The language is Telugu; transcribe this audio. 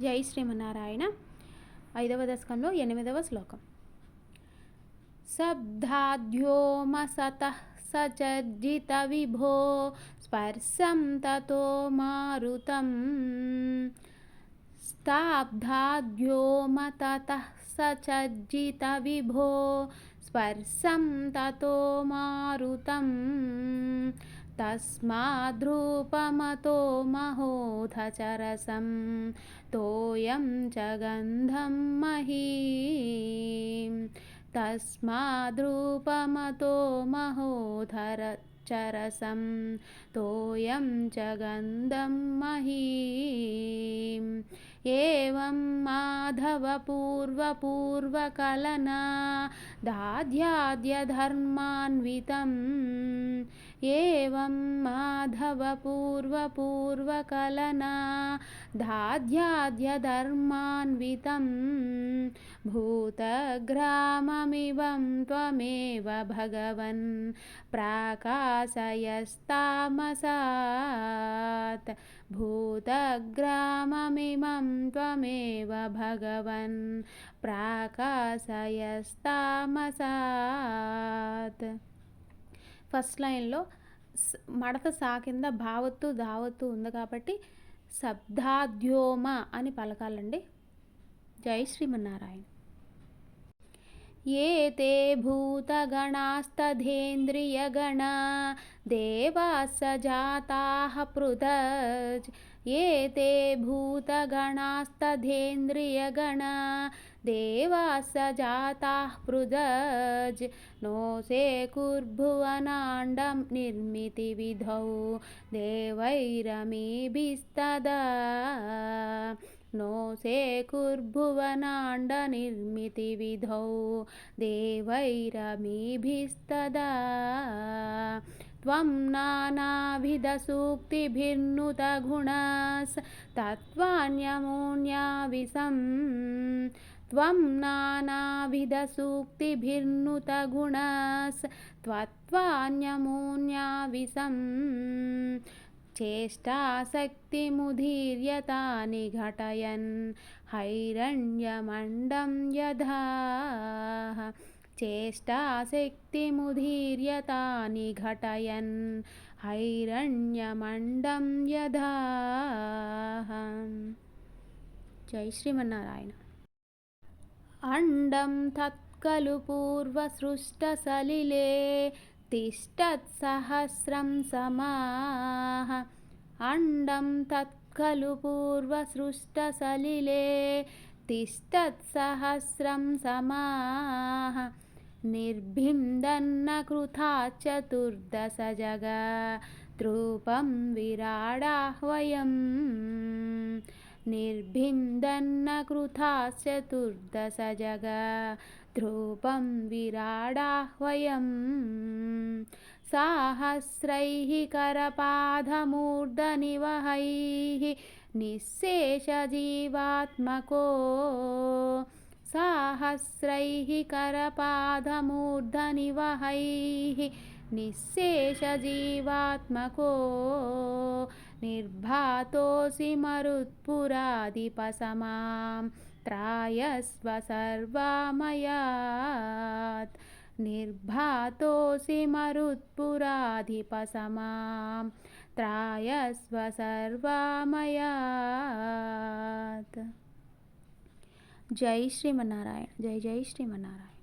జై శ్రీమన్నారాయణ. 5వ దశకంలో 8వ శ్లోకం. శబ్దాద్యోమసతః సచర్జిత విభో స్పర్శం తతో మారుతం. స్తాబ్ధాద్యోమతః సచర్జిత విభో స్పర్శం తతో మారుతం. తస్మాద్రూపమతో మహోధచరసం తోయం చ గంధం మహీం. తస్మాద్రూపమతో మహోధరచరసం తోయం చ గంధం మహీం. ఏవం మాధవ పూర్వకలనా దాధ్యాద్యధర్మాన్వితం. ఏవం మాధవ పూర్వకలనా దాధ్యాద్యధర్మాన్వితం. భూతగ్రామమివం త్వమేవ భగవన్ ప్రాకాశయస్తామసాత్. భూతగ్రామమిమం త్వమేవ భగవన్ ప్రాకాశయస్తామసాత్. ఫస్ట్ లైన్లో మడత సా కింద భావత్తు ధావత్తు ఉంది కాబట్టి శబ్దాద్యోమ అని పలకాలండి. జై శ్రీమన్నారాయణ. ఏతే భూతగణాస్తథేంద్రియగణా దేవాస్స జాతాః పృథజ్. ఏతే భూతగణాస్తథేంద్రియగణా దేవాస్స జాతాః పృథజ్. నోసేకుర్భువనాండం నిర్మితి విధౌ దేవైరమీభిస్తదా. నోసేకుర్భువనాండ నిర్మితి విధౌ దేవైరమీభిస్తదా. త్వం నానావిధసూక్తిభిర్నుతగుణాస్ తత్వాన్యమూన్యావిసం. త్వం నానావిధసూక్తిభిర్నుతగుణాస్ త్వన్యమూన్యావిసం. చేష్టాశక్తిముదీర్యతాని ఘటయన్ హైరణ్యమండం యథా. చేష్టాశక్తిముదీర్యతాని ఘటయన్ హైరణ్యమండం యథా. జై శ్రీమన్నారాయణ. అండం తత్కలు పూర్వసృష్టసలిలే తిష్టత్సహస్రం సమాః. అండం తత్కలు పూర్వసృష్టసలిలే తిష్టత్సహస్రం సమాః. నిర్భిందన్న కృతాచతుర్దశ జగద్రూపం విరాడాహ్వయం. నిర్భిందన్న కృతాచతుర్దశ జగద్రూపం విరాడాహ్వయం. సాహస్రైః కరపాదమూర్ధనివహైః నిశ్శేషజీవాత్మకో. సాహస్రైః కరపాదమూర్ధనివహైః నిశ్శేషజీవాత్మకో. నిర్భాతోऽసి మరుత్పురాధిపసమాం త్రాయస్వ సర్వామయాత్. నిర్భాతోऽసి మరుత్పురాధిపసమాం త్రాయస్వ సర్వామయాత్. జై శ్రీమన్నారాయణ. జై జై శ్రీమన్నారాయణ.